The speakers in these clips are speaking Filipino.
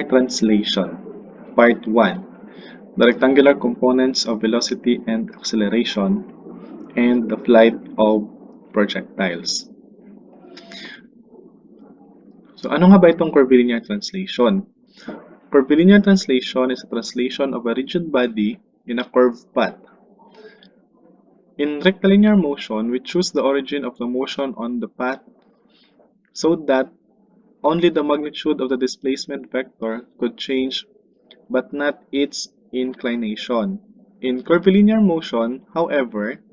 Curvilinear Translation, Part 1. The rectangular components of velocity and acceleration, and the flight of projectiles. So ano nga ba itong curvilinear translation? Curvilinear translation is a translation of a rigid body in a curved path. In rectilinear motion, we choose the origin of the motion on the path so that only the magnitude of the displacement vector could change but not its inclination. In curvilinear motion, however,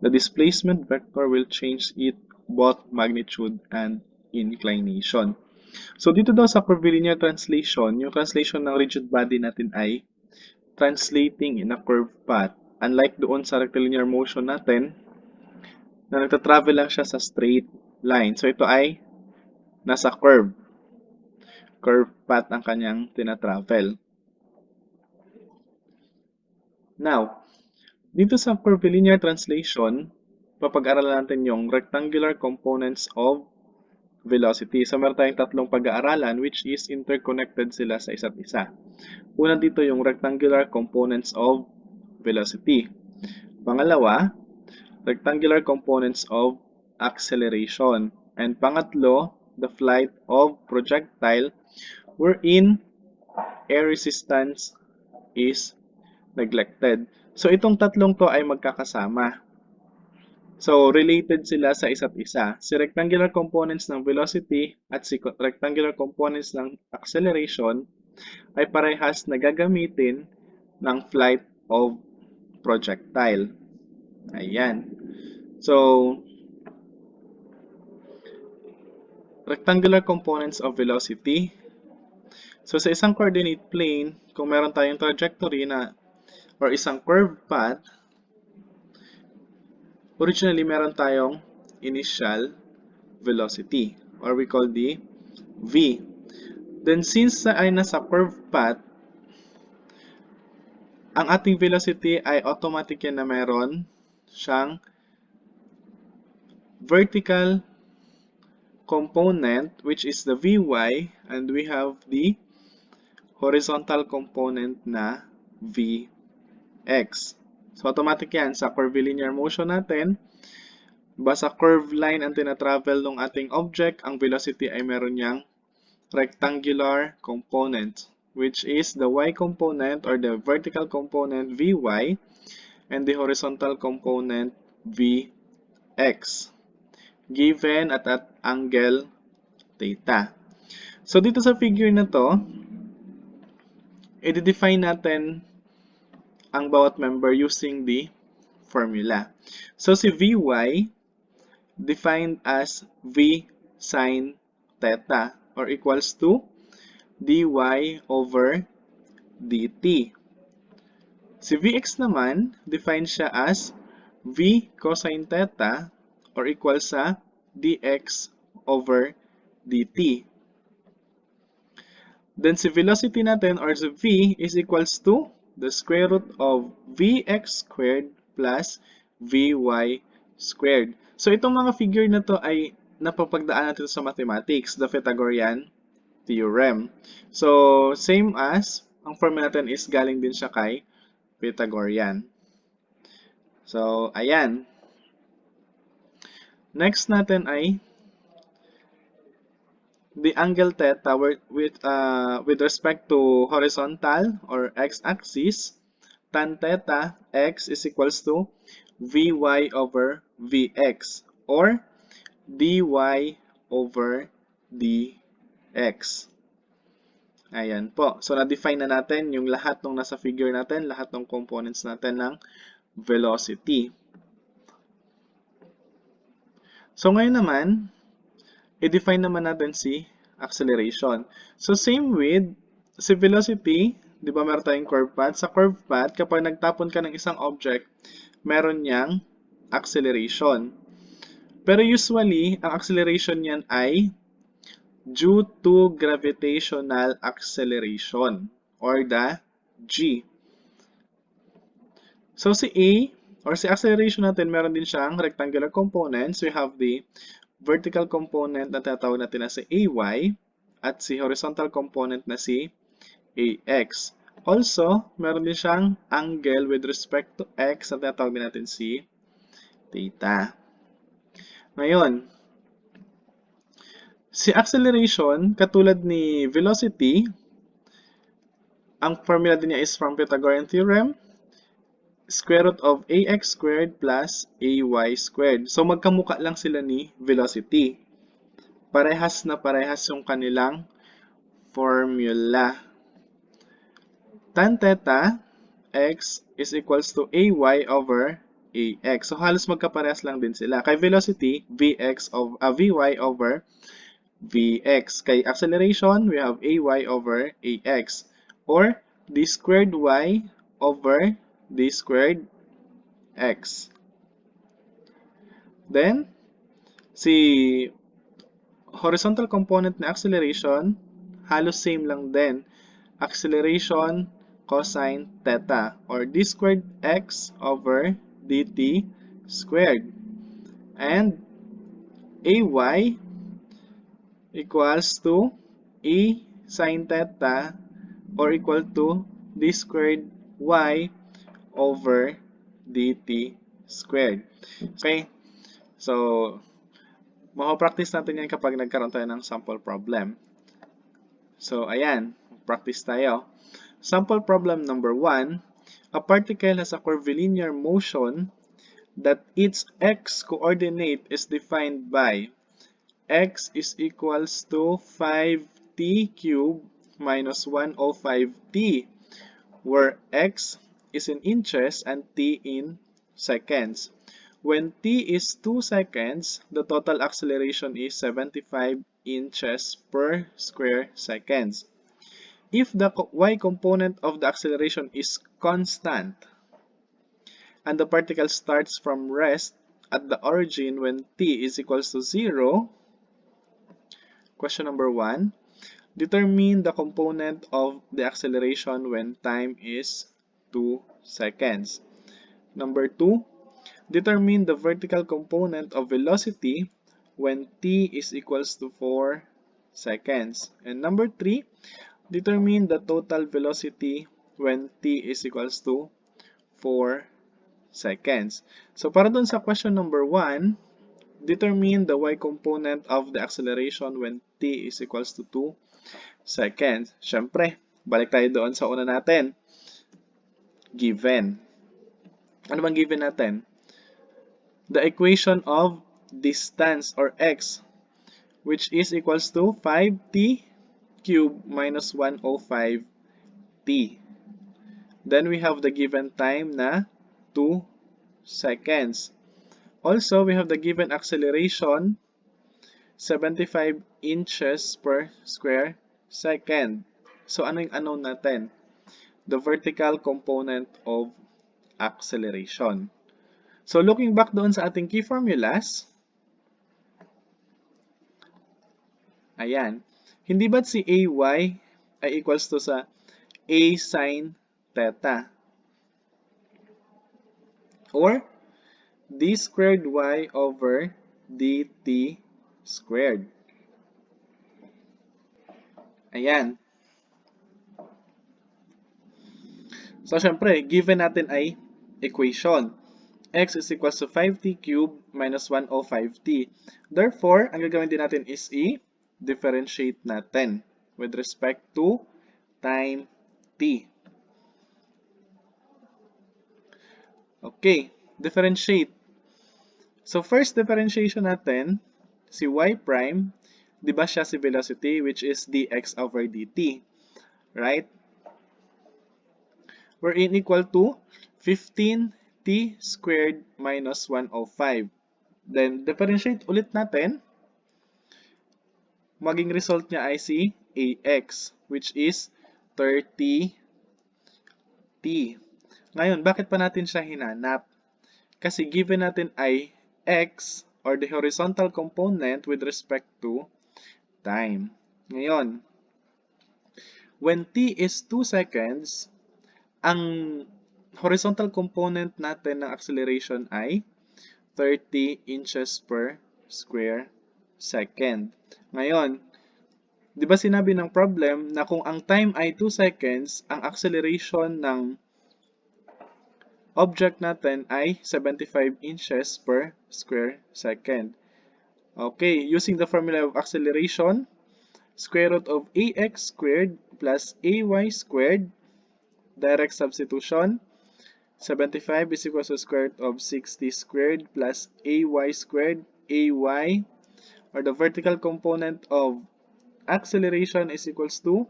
the displacement vector will change its both magnitude and inclination. So dito daw sa curvilinear translation, yung translation ng rigid body natin ay translating in a curved path. Unlike doon sa rectilinear motion natin, na nagtatravel lang siya sa straight line. So ito ay nasa curve. Curved path ang kanyang tinatravel. Now, dito sa curvilinear translation, papag-aralan natin yung rectangular components of velocity. So, meron tayong tatlong pag-aaralan which is interconnected sila sa isa't isa. Una dito yung rectangular components of velocity. Pangalawa, rectangular components of acceleration. And pangatlo, the flight of projectile wherein air resistance is neglected. So, itong tatlong to ay magkakasama. So, related sila sa isa't isa. Si rectangular components ng velocity at si rectangular components ng acceleration ay parehas na gagamitin ng flight of projectile. Ayan. So, rectangular components of velocity. So, sa isang coordinate plane, kung meron tayong trajectory na or isang curved path, originally meron tayong initial velocity or we call the V. Then since ay nasa curved path, ang ating velocity ay automatic yan na meron siyang vertical component which is the Vy and we have the horizontal component na Vx. So automatic yan sa curvilinear motion natin. Basta curved line ang tinatravel ng ating object, ang velocity ay meron niyang rectangular component which is the y component or the vertical component Vy and the horizontal component Vx given at angle theta. So dito sa figure na to, i-define natin ang bawat member using the formula. So si Vy defined as V sine theta or equals to dy over dt. Si Vx naman, defined siya as V cosine theta or equals sa dx over dt. Then si velocity natin or si V is equals to the square root of Vx squared plus Vy squared. So itong mga figure na to ay napapagdaan natin sa mathematics, the Pythagorean theorem. So same as, ang formula natin is galing din siya kay Pythagorean. So ayan. Next natin ay the angle theta with respect to horizontal or x-axis, tan theta x is equals to Vy over Vx or dy over dx. Ayan po. So, na-define na natin yung lahat ng nasa figure natin, lahat ng components natin ng velocity. So, ngayon naman, i-define naman natin si acceleration. So, same with si velocity, di ba meron tayong curved path? Sa curved path, kapag nagtapon ka ng isang object, meron niyang acceleration. Pero usually, ang acceleration niyan ay due to gravitational acceleration or the G. So, si A or si acceleration natin, meron din siyang rectangular components. We have the vertical component na tinatawag natin na si AY at si horizontal component na si AX. Also, meron din siyang angle with respect to X na tinatawag din natin si theta. Ngayon, si acceleration, katulad ni velocity, ang formula din niya is from Pythagorean theorem, square root of ax squared plus ay squared. So, magkamukha lang sila ni velocity. Parehas na parehas yung kanilang formula. Tan theta x is equals to ay over ax. So, halos magkaparehas lang din sila. Kay velocity, vy over vx. Kay acceleration, we have ay over ax. Or d squared y over d squared x. Then, si horizontal component na acceleration, halos same lang din. Acceleration cosine theta or d squared x over dt squared. And ay equals to e sine theta or equal to d squared y over dt squared. Okay? So, mapapractice natin yan kapag nagkaroon tayo ng sample problem. So, ayan. Practice tayo. Sample problem number 1. A particle has a curvilinear motion that its x coordinate is defined by x is equals to 5t cubed minus 105t, where x is in inches and t in seconds. When t is 2 seconds, the total acceleration is 75 inches per square seconds. If the y component of the acceleration is constant, and the particle starts from rest at the origin when t is equals to 0, question number 1, determine the component of the acceleration when time is 2 seconds. Number 2, determine the vertical component of velocity when t is equals to 4 seconds. And number 3, determine the total velocity when t is equals to 4 seconds. So para dun sa question number 1, determine the y component of the acceleration when t is equals to 2 seconds. Syempre, balik tayo doon sa una natin. Given. Ano bang given natin? The equation of distance or x, which is equals to 5t cubed minus 105t. Then we have the given time na 2 seconds. Also, we have the given acceleration 75 inches per square second. So, ano yung unknown natin? The vertical component of acceleration. So, looking back doon sa ating key formulas, ayan. Hindi ba't si ay ay equals to sa a sine theta? Or d squared y over dt squared. Ayan. So, syempre, given natin ay equation. X is equals to 5t cubed minus 105t. Therefore, ang gagawin din natin is i-differentiate natin with respect to time t. Okay, differentiate. So, first differentiation natin, si y prime, di ba siya si velocity, which is dx over dt, right? We're in equal to 15t squared minus 105. Then, differentiate ulit natin. Maging result niya ay si ax, which is 30t. Ngayon, bakit pa natin siya hinanap? Kasi given natin ay x or the horizontal component with respect to time. Ngayon, when t is 2 seconds, ang horizontal component natin ng acceleration ay 30 inches per square second. Ngayon, Di ba sinabi ng problem na kung ang time ay 2 seconds, ang acceleration ng object natin ay 75 inches per square second. Okay, using the formula of acceleration, square root of ax squared plus ay squared, direct substitution, 75 is equal to square root of 60 squared plus ay squared. Ay, or the vertical component of acceleration, is equals to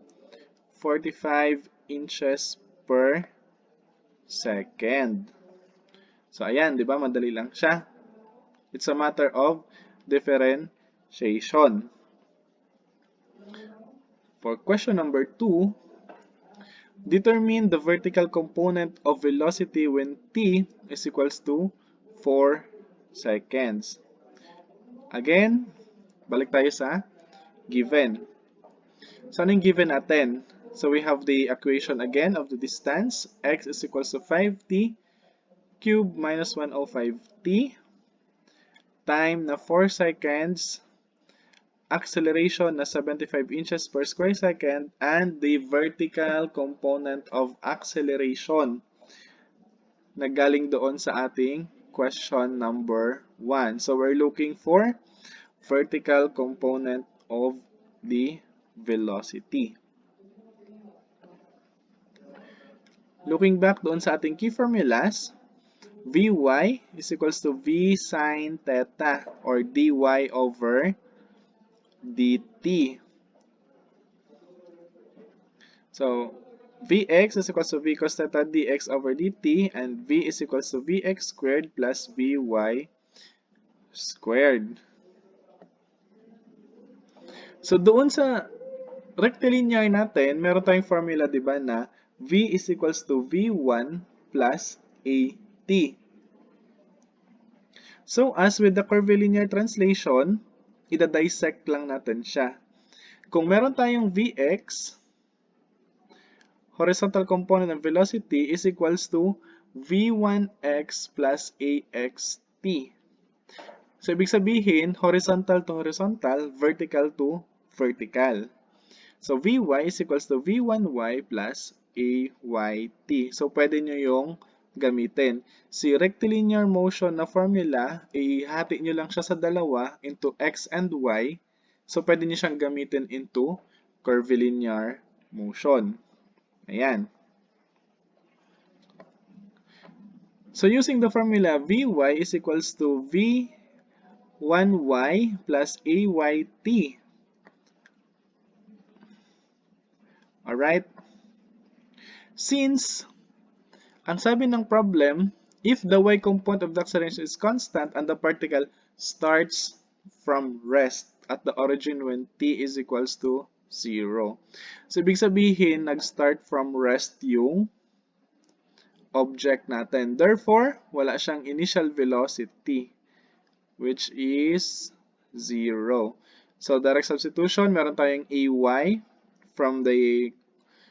45 inches per second. So, ayan, di ba? Madali lang siya. It's a matter of differentiation. For question number 2, determine the vertical component of velocity when t is equals to 4 seconds. Again, balik tayo sa given. So, ano yung given natin? So, we have the equation again of the distance. X is equals to 5t cubed minus 105t time na 4 seconds, acceleration na 75 inches per square second, and the vertical component of acceleration na galing doon sa ating question number 1. So, we're looking for vertical component of the velocity. Looking back doon sa ating key formulas, Vy is equals to V sine theta or dy over dt. So, Vx is equals to V cos theta dx over dt, and V is equals to Vx squared plus Vy squared. So, doon sa rectilinear natin, meron tayong formula, di ba, na V is equals to V1 plus AT. So, as with the curvilinear translation, ida-dissect lang natin siya. Kung meron tayong Vx, horizontal component of velocity is equals to V1x plus AXT. So, ibig sabihin, horizontal to horizontal, vertical to vertical. So, Vy is equals to V1y plus AYT. So, pwede nyo yung gamitin. Si rectilinear motion na formula, ihati nyo lang siya sa dalawa into x and y. So, pwede nyo siyang gamitin into curvilinear motion. Ayan. So, using the formula, Vy is equals to V1y plus AYT. Alright? Since ang sabi ng problem, if the y component of the acceleration is constant and the particle starts from rest at the origin when t is equals to 0. So, ibig sabihin, nag-start from rest yung object natin. Therefore, wala siyang initial velocity, which is 0. So, direct substitution, meron tayong ay from the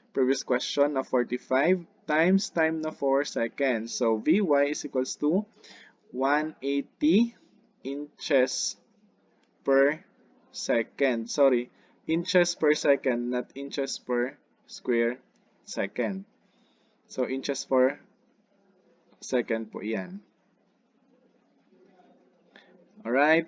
previous question na 45 times time na 4 seconds. So, Vy is equals to 180 inches per second. Sorry, inches per second, not inches per square second. So, inches per second po yan. Alright.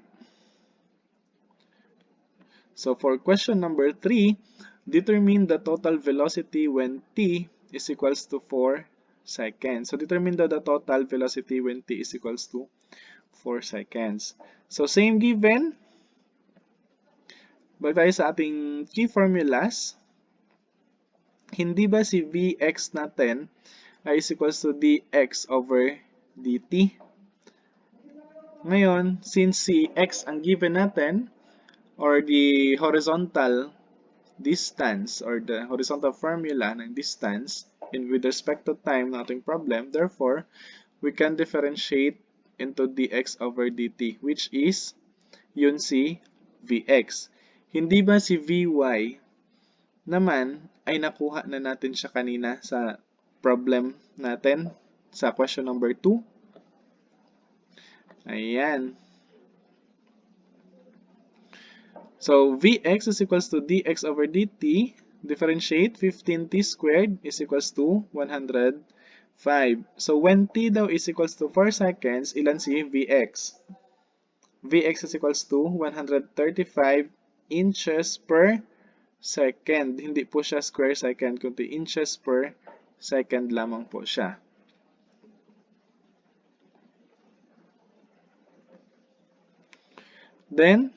So, for question number 3, determine the total velocity when t is equals to 4 seconds. So, determine the total velocity when t is equals to 4 seconds. So, same given. Balik tayo sa ating key formulas. Hindi ba si Vx natin ay is equals to dx over dt? Ngayon, since si x ang given natin, or the horizontal distance or the horizontal formula ng distance with respect to time ng ating problem, therefore, we can differentiate into dx over dt, which is yun si Vx. Hindi ba si Vy naman ay nakuha na natin siya kanina sa problem natin sa question number 2? Ayan. So Vx is equals to dx over dt. Differentiate 15t squared is equals to 105. So when t daw is equals to 4 seconds, ilan si Vx? Vx is equals to 135 inches per second. Hindi po siya square second, kundi inches per second lamang po siya. Then,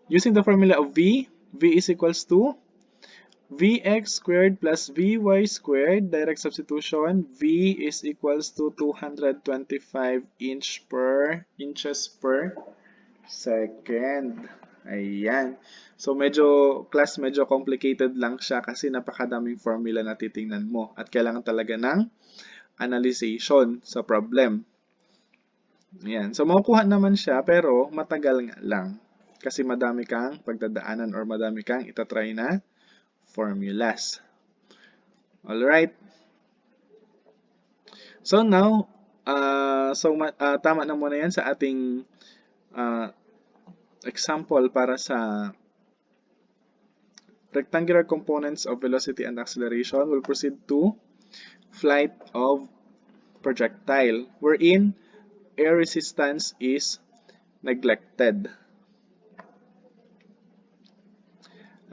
using the formula of V is equals to Vx squared plus Vy squared, direct substitution, V is equals to 225 inches per second. Ayan. So medyo complicated lang siya kasi napakadaming formula na titingnan mo at kailangan talaga ng analyzation sa problem. Ayan. So makukuha naman siya pero matagal nga lang kasi madami kang pagdadaanan or madami kang itatry na formulas. Alright. So now, tama na muna yan sa ating example para sa rectangular components of velocity and acceleration. We'll proceed to flight of projectile, wherein air resistance is neglected.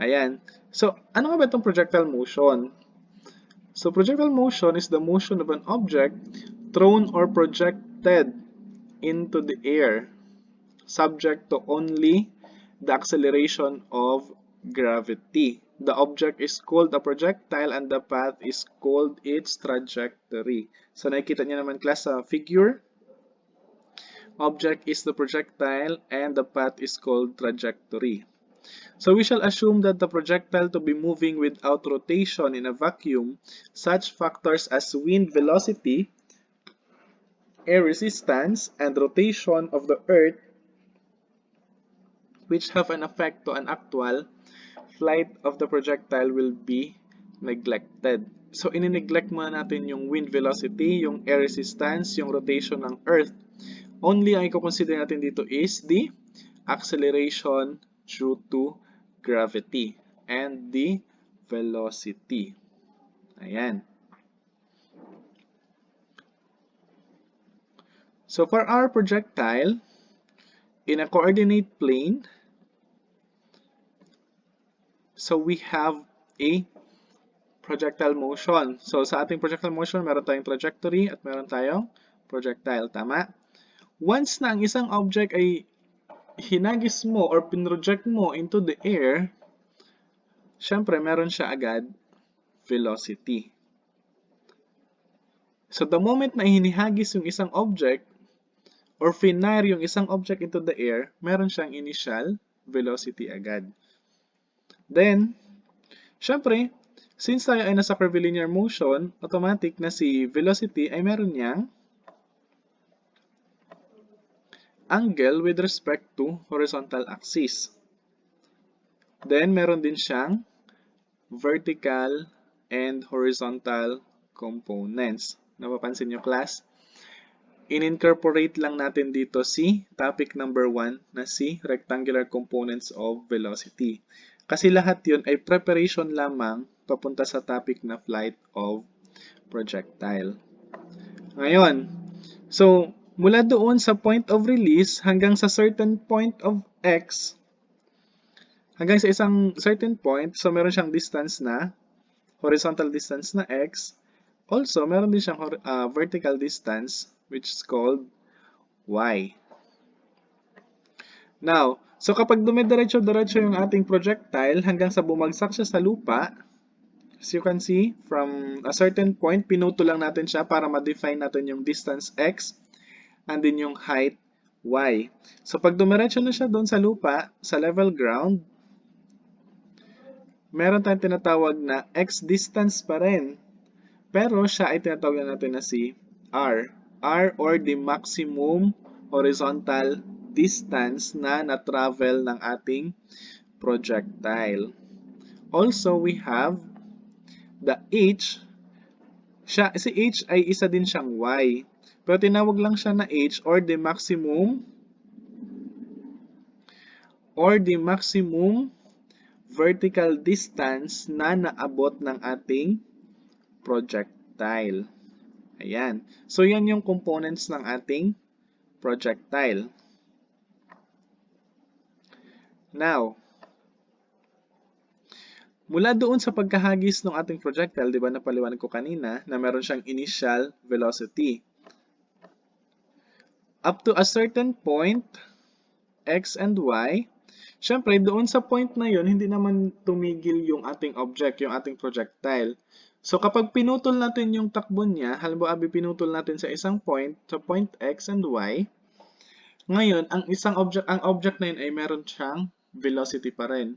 Ayan. So, ano nga ba itong projectile motion? So, projectile motion is the motion of an object thrown or projected into the air, subject to only the acceleration of gravity. The object is called a projectile and the path is called its trajectory. So, nakikita niyo naman class sa figure. Object is the projectile and the path is called trajectory. So we shall assume that the projectile to be moving without rotation in a vacuum, such factors as wind velocity, air resistance, and rotation of the earth, which have an effect to an actual flight of the projectile, will be neglected. So ini-neglect muna natin yung wind velocity, yung air resistance, yung rotation ng earth. Only ang i-consider natin dito is the acceleration due to gravity and the velocity. Ayan. So for our projectile, in a coordinate plane, so we have a projectile motion. So sa ating projectile motion, meron tayong trajectory at meron tayong projectile. Tama? Once na ang isang object ay hinagis mo or pinroject mo into the air, syempre meron siya agad velocity. So the moment na hinihagis yung isang object or finire yung isang object into the air, meron siyang initial velocity agad. Then, syempre, since tayo ay nasa curvilinear motion, automatic na si velocity ay meron niyang angle with respect to horizontal axis. Then, meron din siyang vertical and horizontal components. Napapansin nyo, class? In-incorporate lang natin dito si topic number 1 na si rectangular components of velocity. Kasi lahat yun ay preparation lamang papunta sa topic na flight of projectile. Ngayon, so mula doon sa point of release hanggang sa certain point of x, hanggang sa isang certain point, so meron siyang distance na, horizontal distance na x. Also, meron din siyang vertical distance, which is called y. Now, so kapag dumidiretso-diretso yung ating projectile hanggang sa bumagsak siya sa lupa, as you can see, from a certain point, pinuto lang natin siya para ma-define natin yung distance x and din yung height y. So pag dumiretso na siya doon sa lupa, sa level ground, meron tayong tinatawag na x distance pa rin. Pero siya ay tinatawag natin na si r. R or the maximum horizontal distance na na-travel ng ating projectile. Also, we have the h. Si h ay isa din siyang y. Pero tinawag lang siya na h or the maximum or the maximum vertical distance na naabot ng ating projectile. Ayan. So, yan yung components ng ating projectile. Now, mula doon sa pagkahagis ng ating projectile, di ba napaliwanag ko kanina na meron siyang initial velocity. Up to a certain point, x and y, syempre doon sa point na yon hindi naman tumigil yung ating object, yung ating projectile. So kapag pinutol natin yung takbo niya, halimbawa pinutol natin sa isang point, sa point x and y, ngayon ang object na yun ay meron siyang velocity pa rin,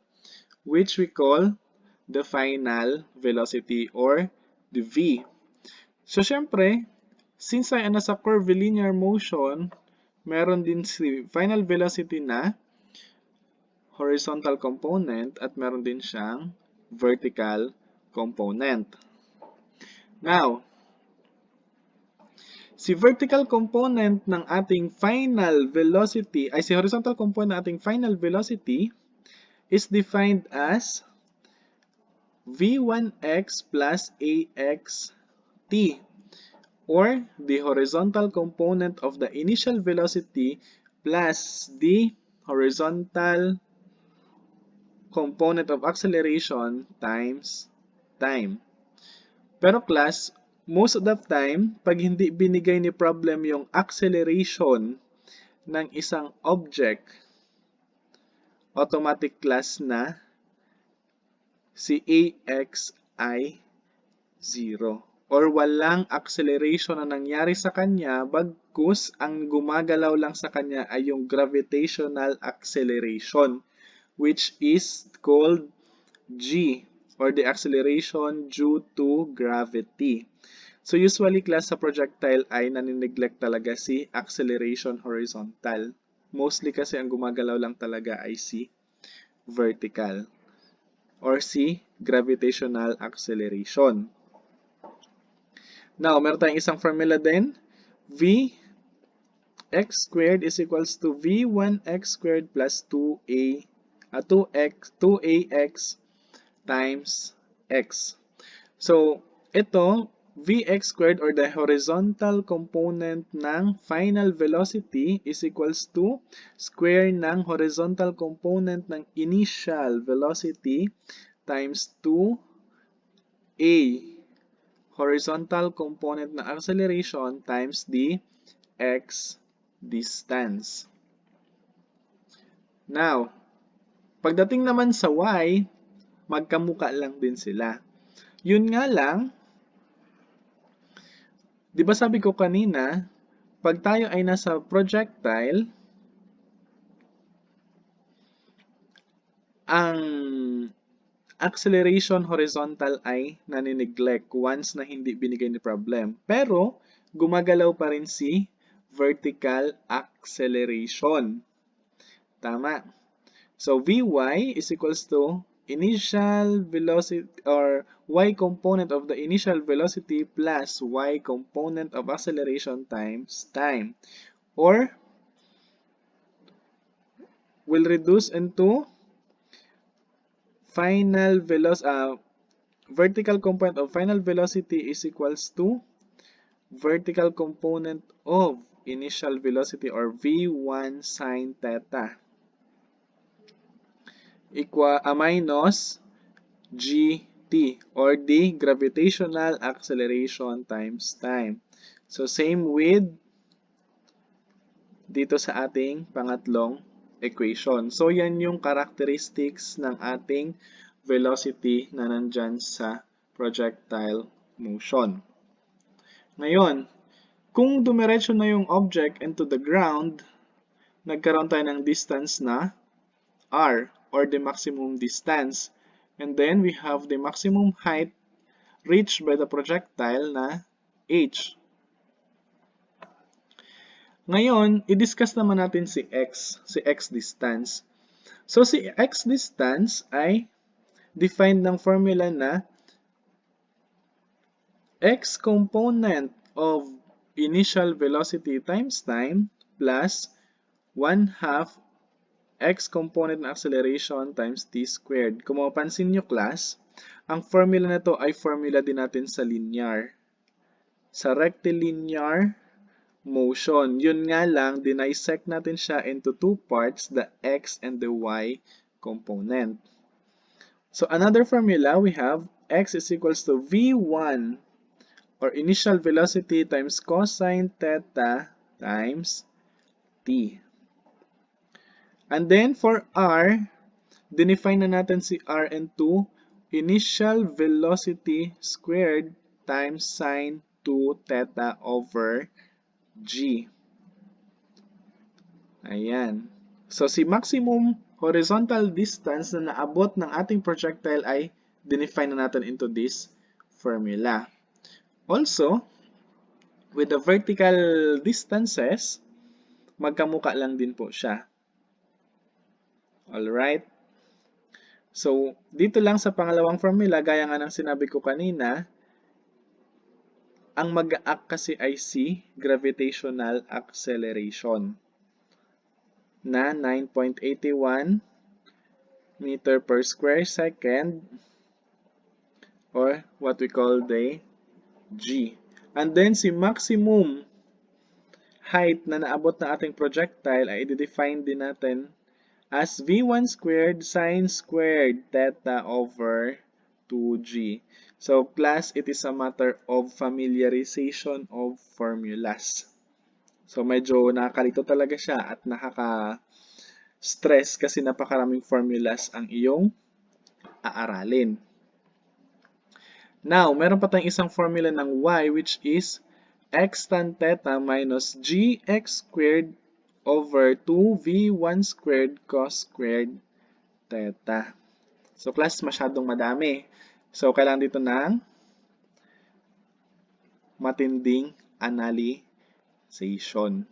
which we call the final velocity or the v. So syempre, since ay nasa curvilinear motion, meron din si final velocity na horizontal component at meron din siyang vertical component. Now, si vertical component ng ating final velocity, ay si horizontal component ng ating final velocity is defined as v1x plus ax t, or the horizontal component of the initial velocity plus the horizontal component of acceleration times time. Pero class, most of the time, pag hindi binigay ni problem yung acceleration ng isang object, automatic class na si ax ay 0. Or walang acceleration na nangyari sa kanya, bagkus ang gumagalaw lang sa kanya ay yung gravitational acceleration, which is called g, or the acceleration due to gravity. So usually class sa projectile ay nanineglect talaga si acceleration horizontal. Mostly kasi ang gumagalaw lang talaga ay si vertical or si gravitational acceleration. Now, meron tayong isang formula din. Vx squared is equals to v1x squared plus 2ax times x. So, ito, vx squared or the horizontal component ng final velocity is equals to square ng horizontal component ng initial velocity times 2a horizontal component ng acceleration times the x distance. Now, pagdating naman sa y, magkamuka lang din sila. Yun nga lang, di ba sabi ko kanina, pag tayo ay nasa projectile, ang acceleration horizontal ay nanineglect once na hindi binigay ni problem. Pero, gumagalaw pa rin si vertical acceleration. Tama. So, Vy is equals to initial velocity or y component of the initial velocity plus y component of acceleration times time. Or, will reduce into final vertical component of final velocity is equals to vertical component of initial velocity or v1 sine theta minus gt or the gravitational acceleration times time. So same with dito sa ating pangatlong equation. So, yan yung characteristics ng ating velocity na nandyan sa projectile motion. Ngayon, kung dumiretso na yung object into the ground, nagkaroon tayo ng distance na r, or the maximum distance. And then, we have the maximum height reached by the projectile na h. Ngayon, i-discuss naman natin si x distance. So, si x distance ay defined ng formula na x component of initial velocity times time plus 1/2 x component ng acceleration times t squared. Kung mapapansin nyo class, ang formula na to ay formula din natin sa linear. Sa rectilinear motion. Yun nga lang, dinisect natin siya into two parts, the x and the y component. So another formula, we have x is equals to v1 or initial velocity times cosine theta times t. And then for r, dinefine na natin si r into initial velocity squared times sine 2 theta over g. Ayan. So si maximum horizontal distance na naabot ng ating projectile ay dinefine na natin into this formula. Also, with the vertical distances, magkamuka lang din po siya. Alright? So, dito lang sa pangalawang formula, gaya nga ng sinabi ko kanina, ang mag-a-act kasi ay si gravitational acceleration na 9.81 meter per square second or what we call the G. And then si maximum height na naabot na ating projectile ay i-define din natin as v1 squared sine squared theta over 2g. So class, it is a matter of familiarization of formulas. So medyo nakakalito talaga siya at nakaka-stress kasi napakaraming formulas ang iyong aaralin. Now, meron pa tayong isang formula ng y which is x tan theta minus gx squared over 2v1 squared cos squared theta. So class, masyadong madami. So kailangan dito ng matinding analyzation.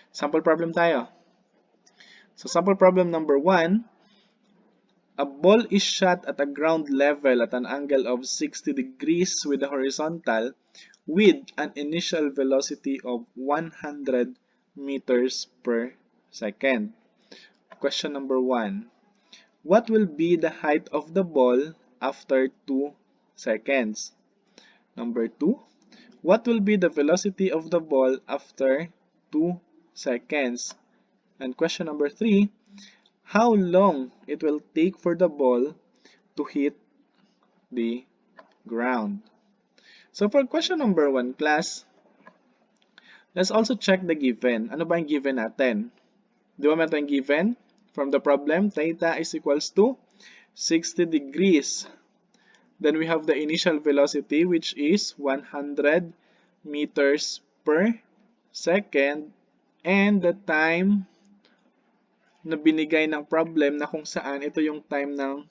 Sample problem tayo. So sample problem number 1, a ball is shot at a ground level at an angle of 60 degrees with the horizontal with an initial velocity of 100 meters per second. Question number 1. What will be the height of the ball after 2 seconds? Number 2. What will be the velocity of the ball after 2 seconds? And question number 3. How long it will take for the ball to hit the ground? So for question number 1, class, let's also check the given. Ano ba yung given natin? Di ba meron tayong given? From the problem, theta is equals to 60 degrees. Then we have the initial velocity which is 100 meters per second and the time na binigay ng problem na kung saan ito yung time ng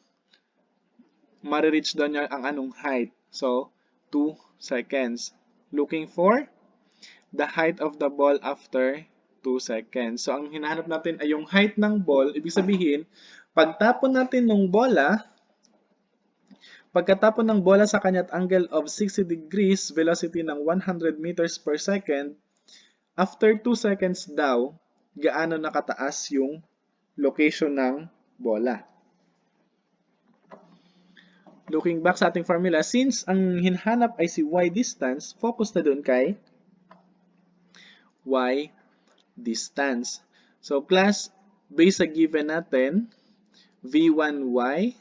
marireach doon niya ang anong height. So, 2 seconds. Looking for the height of the ball after 2 seconds. So, ang hinahanap natin ay yung height ng ball. Ibig sabihin, pagtapon natin ng bola, pagkatapon ng bola sa kanya at angle of 60 degrees, velocity ng 100 meters per second, after 2 seconds daw, gaano nakataas yung location ng bola. Looking back sa ating formula, since ang hinahanap ay si y distance, focus na doon kay y distance. So class, based sa given natin, v1y,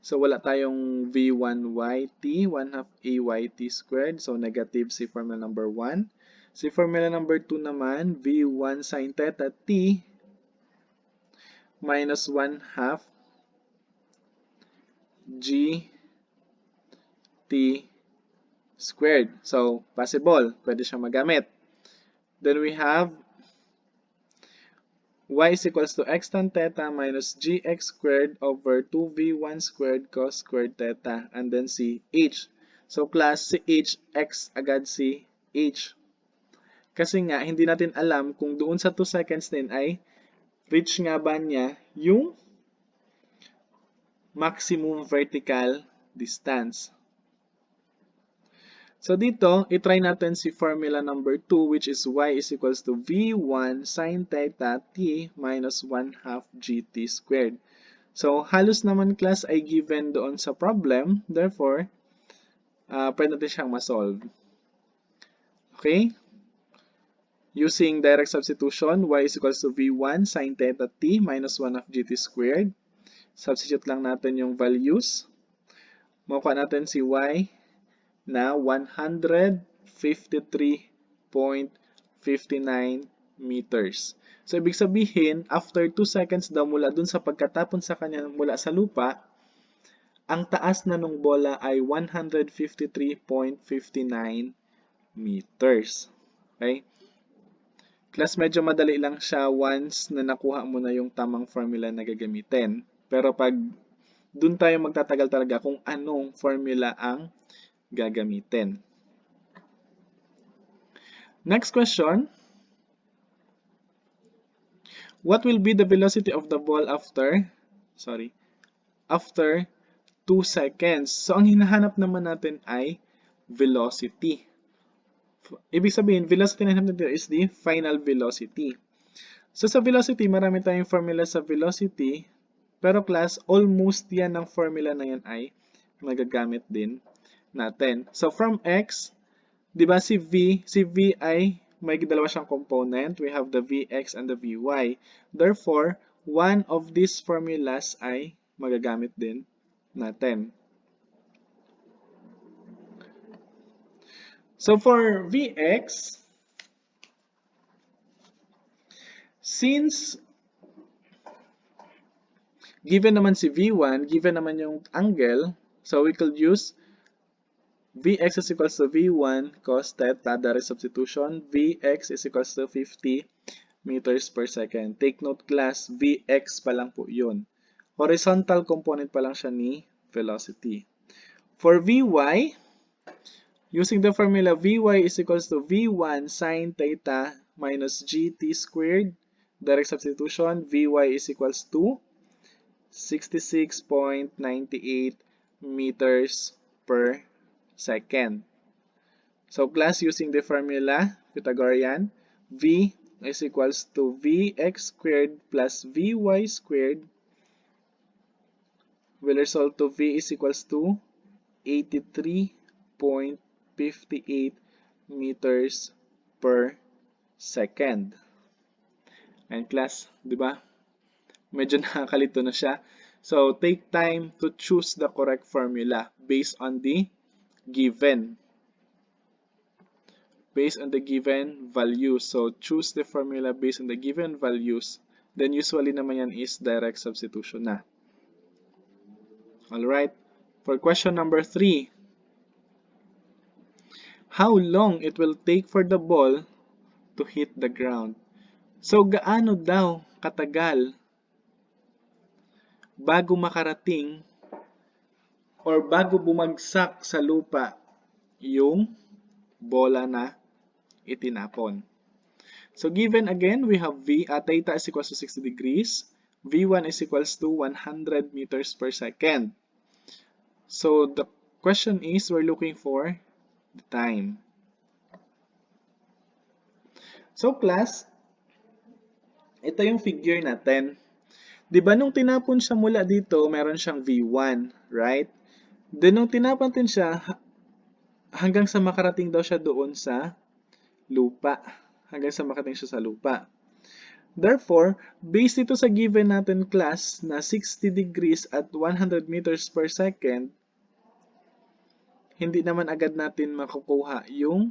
so wala tayong v1yt, 1 half ayt squared, so negative si formula number 1. Si formula number 2 naman, v1 sin theta t minus 1 half g t squared. So, possible. Pwede siyang magamit. Then we have y is equals to x tan theta minus gx squared over 2v1 squared cos squared theta. And then si h. So, class, si h, x agad si h. Kasi nga, hindi natin alam kung doon sa 2 seconds din ay reach nga ba niya yung maximum vertical distance. So dito, itry natin si formula number 2 which is y is equals to v1 sine theta t minus 1 half gt squared. So halos naman class ay given doon sa problem. Therefore, pwede natin siyang ma-solve. Okay? Using direct substitution, y is equals to v1 sine theta t minus 1 half gt squared. Substitute lang natin yung values. Makuha natin si y na 153.59 meters. So, ibig sabihin, after 2 seconds daw mula dun sa pagkatapon sa kanya mula sa lupa, ang taas na nung bola ay 153.59 meters. Okay? Class, medyo madali lang siya once na nakuha mo na yung tamang formula na gagamitin. Pero pag dun tayo magtatagal talaga kung anong formula ang gagamitin. Next question. What will be the velocity of the ball after 2 seconds? So, ang hinahanap naman natin ay velocity. Ibig sabihin, velocity na hinahanap natin is the final velocity. So, sa velocity, marami tayong formula sa velocity. Pero class, almost yan ng formula na yan ay magagamit din natin. So, from x, di ba si V ay may dalawa siyang component. We have the Vx and the Vy. Therefore, one of these formulas ay magagamit din natin. So, for Vx, since given naman si V1, given naman yung angle, so we could use Vx is equals to V1 cos theta, direct substitution. Vx is equals to 50 meters per second. Take note class, Vx pa lang po yun. Horizontal component pa lang siya ni velocity. For Vy, using the formula Vy is equals to V1 sine theta minus gt squared. Direct substitution, Vy is equals to 66.98 meters per second. So class, using the formula, Pythagorean, V is equals to Vx squared plus Vy squared will result to V is equals to 83.58 meters per second. And class, di ba? Medyo nakakalito na siya. So, take time to choose the correct formula based on the given values. So, choose the formula based on the given values. Then, usually naman yan is direct substitution na. Alright. For question number 3, how long it will take for the ball to hit the ground? So, gaano daw katagal bago makarating or bago bumagsak sa lupa yung bola na itinapon. So, given again, we have theta is equals to 60 degrees. V1 is equals to 100 meters per second. So, the question is, we're looking for the time. So, class, ito yung figure natin. Diba nung tinapon siya mula dito, meron siyang V1, right? Then nung tinapon din siya, hanggang sa makarating daw siya doon sa lupa. Therefore, based dito sa given natin class na 60 degrees at 100 meters per second, hindi naman agad natin makukuha yung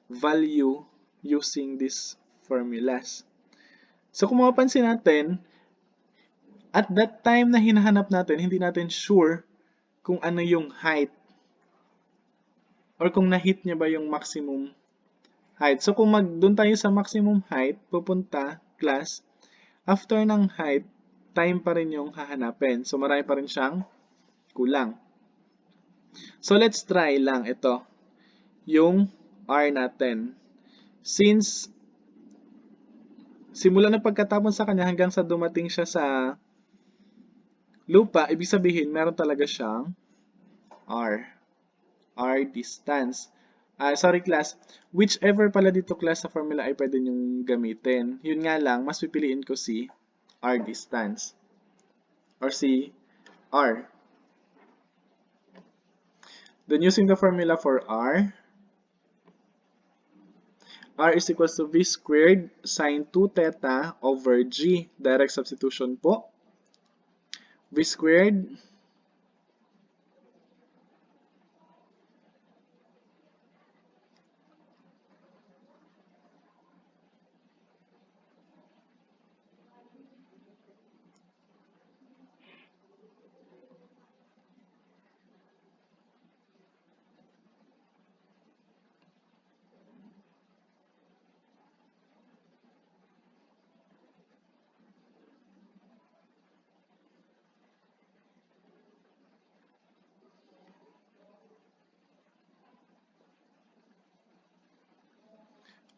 value using these formulas. So kung mapapansin natin, at that time na hinahanap natin, hindi natin sure kung ano yung height or kung na-hit niya ba yung maximum height. So kung doon tayo sa maximum height, pupunta class, after ng height, time pa rin yung hahanapin. So marami pa rin siyang kulang. So let's try lang ito, yung R natin. Since simula na pagkatapon sa kanya hanggang sa dumating siya sa lupa, ibig sabihin meron talaga siyang R distance. Sorry class, whichever pala dito class sa formula ay pwede nyong gamitin. Yun nga lang, mas pipiliin ko si R distance or si R. Then using the formula for R is equals to V squared sine 2 theta over G. Direct substitution po. V squared.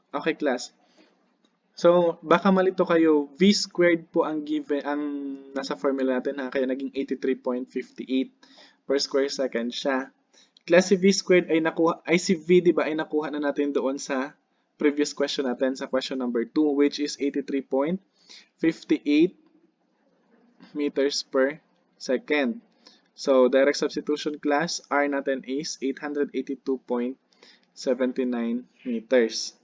Okay class. So, baka malito kayo, V squared po ang given, ang nasa formula natin ha, kaya naging 83.58 per square second siya. Class si V squared ay nakuha, ay si V, di ba, ay nakuha na natin doon sa previous question natin, sa question number 2, which is 83.58 meters per second. So, direct substitution class, R natin is 882.79 meters.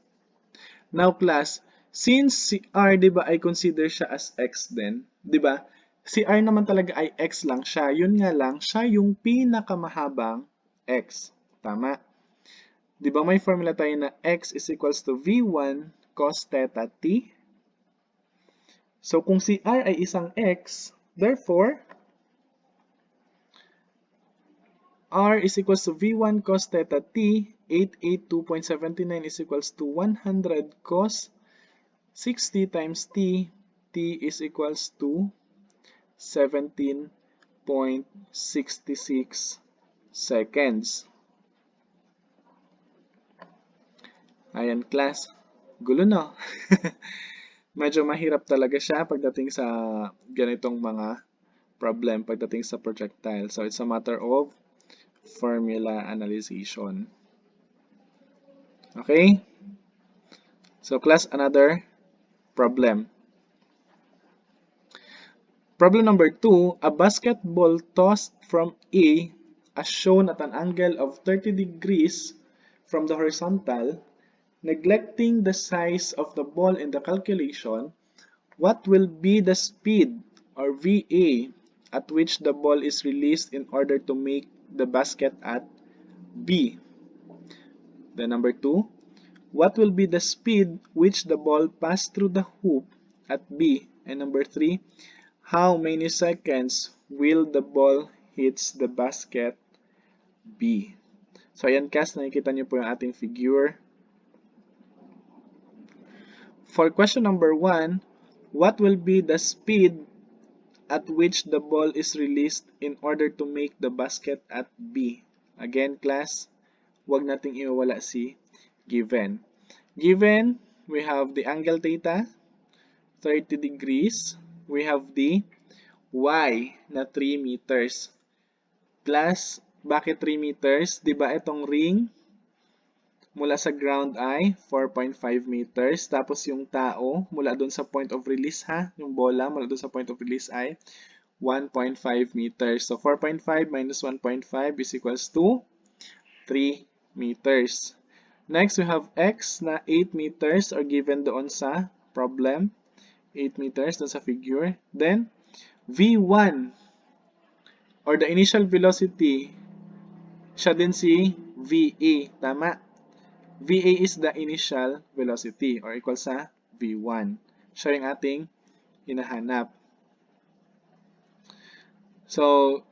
Now class, since si R 'di ba ay consider siya as x din, 'di ba? Si R naman talaga ay x lang siya. Yun nga lang, siya yung pinakamahabang x. Tama. 'Di ba may formula tayo na x is equals to v1 cos theta t. So kung si R ay isang x, therefore R is equals to v1 cos theta t, 882.79 is equals to 100 cos 60 times t, t is equals to 17.66 seconds. Ayan class, gulo no? Medyo mahirap talaga siya pagdating sa ganitong mga problem pagdating sa projectile. So it's a matter of formula analyzation. Okay? So class, another problem. Problem number 2, a basketball tossed from A as shown at an angle of 30 degrees from the horizontal, neglecting the size of the ball in the calculation, what will be the speed or VA at which the ball is released in order to make the basket at B? Then number 2, what will be the speed which the ball passed through the hoop at B? And number 3, how many seconds will the ball hits the basket B? So ayan guys, nakikita niyo po yung ating figure. For question number 1, what will be the speed at which the ball is released in order to make the basket at B? Again class, huwag nating iwawala si given. Given, we have the angle theta, 30 degrees. We have the y na 3 meters. Plus, bakit 3 meters? Diba itong ring mula sa ground ay 4.5 meters. Tapos yung tao mula doon sa point of release yung bola mula doon sa point of release ay 1.5 meters. So 4.5 minus 1.5 is equals to 3 meters. Next, we have x na 8 meters or given doon sa problem. 8 meters doon sa figure. Then, v1 or the initial velocity, siya din si VA. Tama? VA is the initial velocity or equal sa V1. Siya yung ating hinahanap. So,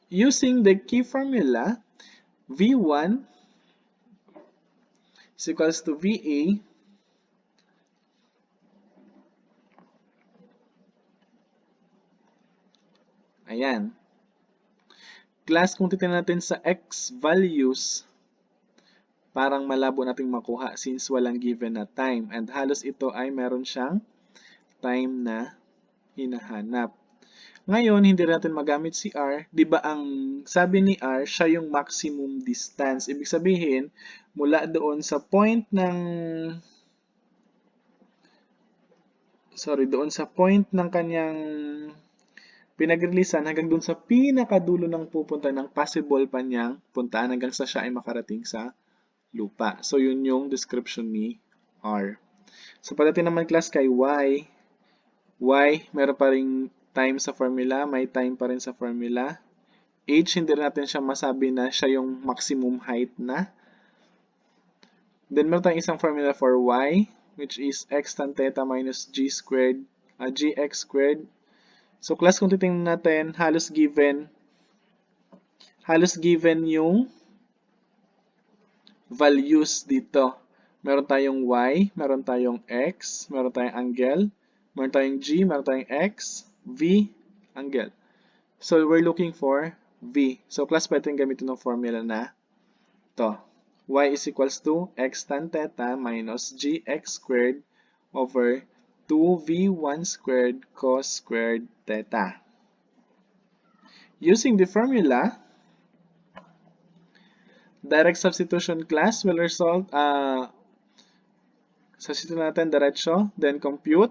using the key formula, V1 is equals to VA ayan. Class, kung titignan natin sa x values, parang malabo nating makuha since walang given na time. And halos ito ay meron siyang time na hinahanap. Ngayon, hindi natin magamit si R. Di ba ang sabi ni R, siya yung maximum distance. Ibig sabihin, mula doon sa point ng kanyang pinag-releasean hanggang doon sa pinakadulo ng pupunta ng possible pa niyang puntaan hanggang sa siya ay makarating sa lupa. So, yun yung description ni R. So, pagdating naman class kay Y, meron pa ring time sa formula, may time pa rin sa formula. H, hindi natin siya masabi na siya yung maximum height na. Then, meron tayong isang formula for Y, which is x tan theta minus gx squared. So, class, kung titingnan natin, halos given yung values dito. Meron tayong y, meron tayong x, meron tayong angle, meron tayong g, meron tayong x, v, angle. So, we're looking for v. So, class, pwedeng gamitin ng formula na to. Y is equals to x tan theta minus gx squared over 2v1 squared cos squared theta. Using the formula, direct substitution class will result, substitute natin diretso, then compute.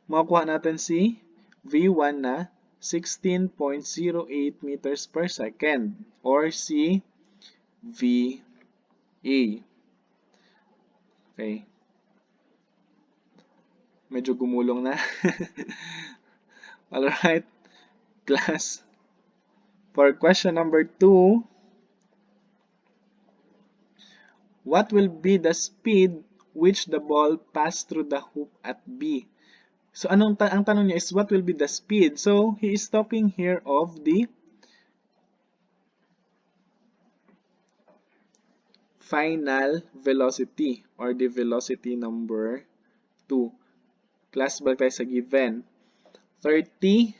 Makukuha natin si V1 na 16.08 meters per second or si VA. Okay. Medyo gumulong na. Alright, class. For question number 2, what will be the speed which the ball passed through the hoop at B? So, ang tanong niya is what will be the speed? So, he is talking here of the final velocity or the velocity number 2. Class, balik tayo sa given. 30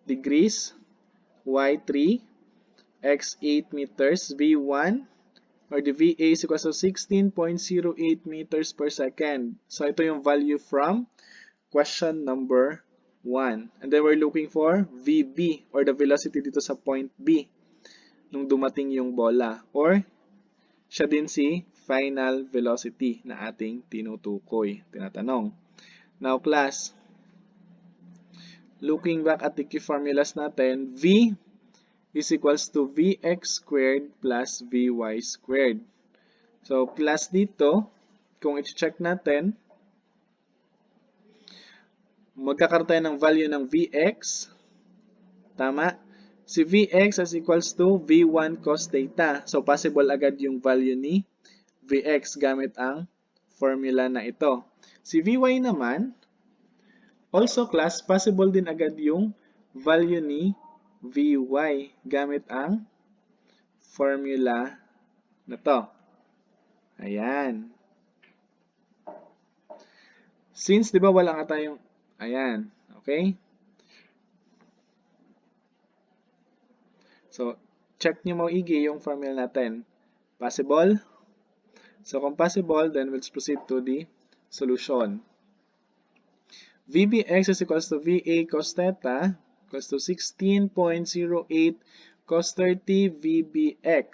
degrees, y3, x 8 meters, v1, or the VA is equal to 16.08 meters per second. So, ito yung value from question number 1. And then we're looking for VB or the velocity dito sa point B nung dumating yung bola. Or siya din si final velocity na ating tinutukoy, tinatanong. Now class, looking back at the key formulas natin, V is equals to Vx squared plus Vy squared. So class dito, kung i-check natin, magkakaroon tayo ng value ng Vx. Tama? Si Vx is equals to V1 cos theta. So, possible agad yung value ni Vx gamit ang formula na ito. Si Vy naman, also class, possible din agad yung value ni Vy gamit ang formula na to. Ayan. Since, di ba, wala nga tayong ayan, okay? So, check nyo maigi yung formula natin. Possible? So, kung possible, then let's proceed to the solution. VBX is equals to VA cos theta equals to 16.08 cos 30 VBX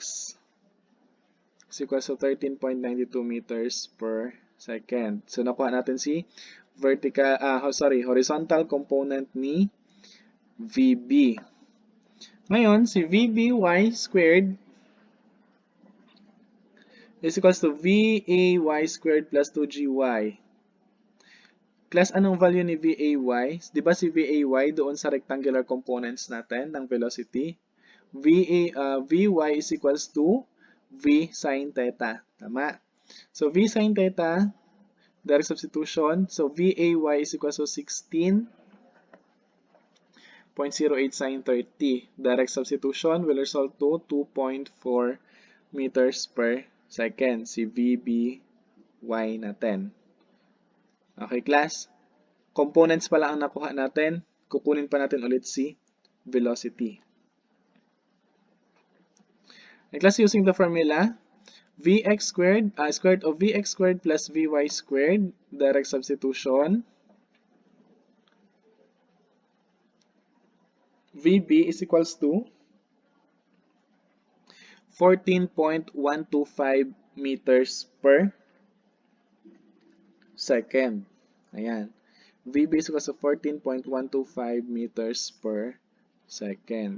is equals to 13.92 meters per second. So, nakuha natin si horizontal component ni VB. Ngayon, si VBY squared is equals to VAY squared plus 2GY. Class, anong value ni VAY? Di ba si VAY doon sa rectangular components natin ng velocity? VY is equals to V sin theta. Tama? So, V sin theta, direct substitution. So, VAY is equals to 16.08 sin 30. Direct substitution will result to 2.4 meters per second. Si VBY natin. Okay, class. Components pa lang ang nakuha natin. Kukunin pa natin ulit si velocity. And class, using the formula, Vx squared, square root of Vx squared plus Vy squared, direct substitution. VB is equals to 14.125 meters per second. Ayan. VB is equals to 14.125 meters per second.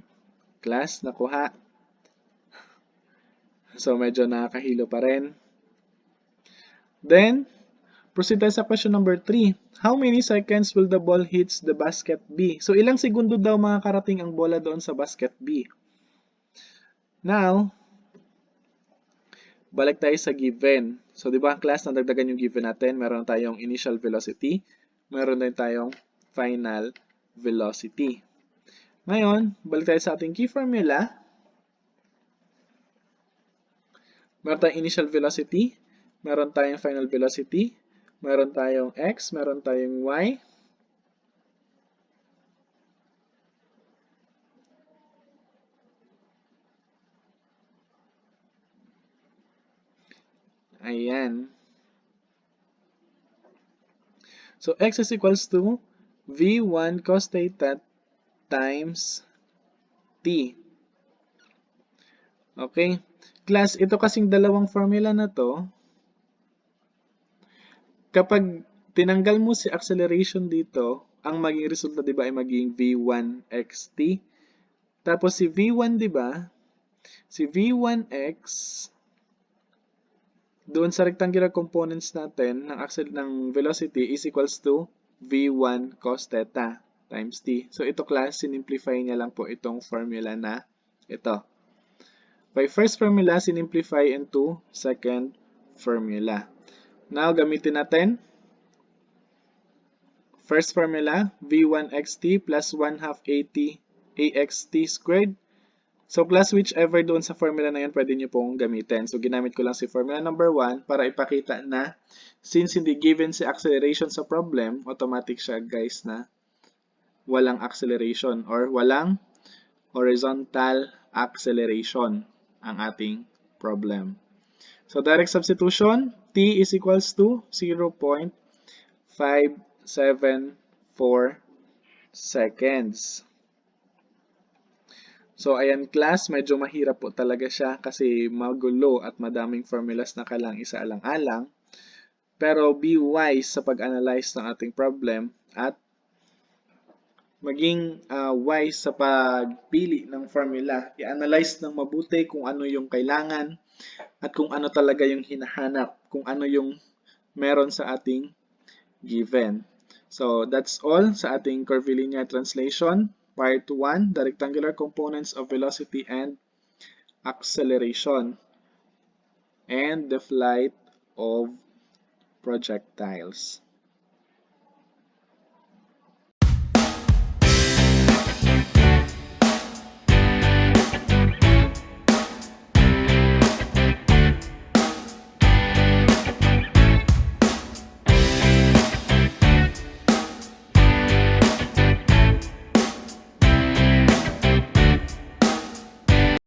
Class, nakuha. So, medyo nakakahilo pa rin. Then, proceed tayo sa question number 3. How many seconds will the ball hits the basket B? So, ilang segundo daw makakarating ang bola doon sa basket B? Now, balik tayo sa given. So, di ba, class, nadagdagan yung given natin. Meron tayong initial velocity. Meron din tayong final velocity. Ngayon, balik tayo sa ating key formula. Meron tayong initial velocity. Meron tayong final velocity. Meron tayong x. Meron tayong y. Ayan. So, x is equals to v1 cos theta times t. Okay? Class, ito kasing dalawang formula na to, kapag tinanggal mo si acceleration dito, ang maging resulta, di ba, ay maging v1 xt. Tapos si v1, di ba, si v1x, doon sa rectangular components natin ng velocity is equals to v1 cos theta times t. So ito class, sinimplify niya lang po itong formula na ito. By first formula, sinimplify into second formula. Now, gamitin natin. First formula, v1xt plus 1 half axt squared. So, plus whichever doon sa formula na yan, pwede nyo pong gamitin. So, ginamit ko lang si formula number 1 para ipakita na since hindi given si acceleration sa problem, automatic siya guys na walang acceleration or walang horizontal acceleration ang ating problem. So, direct substitution, t is equals to 0.574 seconds. So, ayan class, medyo mahirap po talaga siya kasi magulo at madaming formulas na kailangang isaalang-alang. Pero be wise sa pag-analyze ng ating problem at maging wise sa pagpili ng formula. I-analyze ng mabuti kung ano yung kailangan at kung ano talaga yung hinahanap, kung ano yung meron sa ating given. So, that's all sa ating curvilinear translation. Part 1, the rectangular components of velocity and acceleration and the flight of projectiles.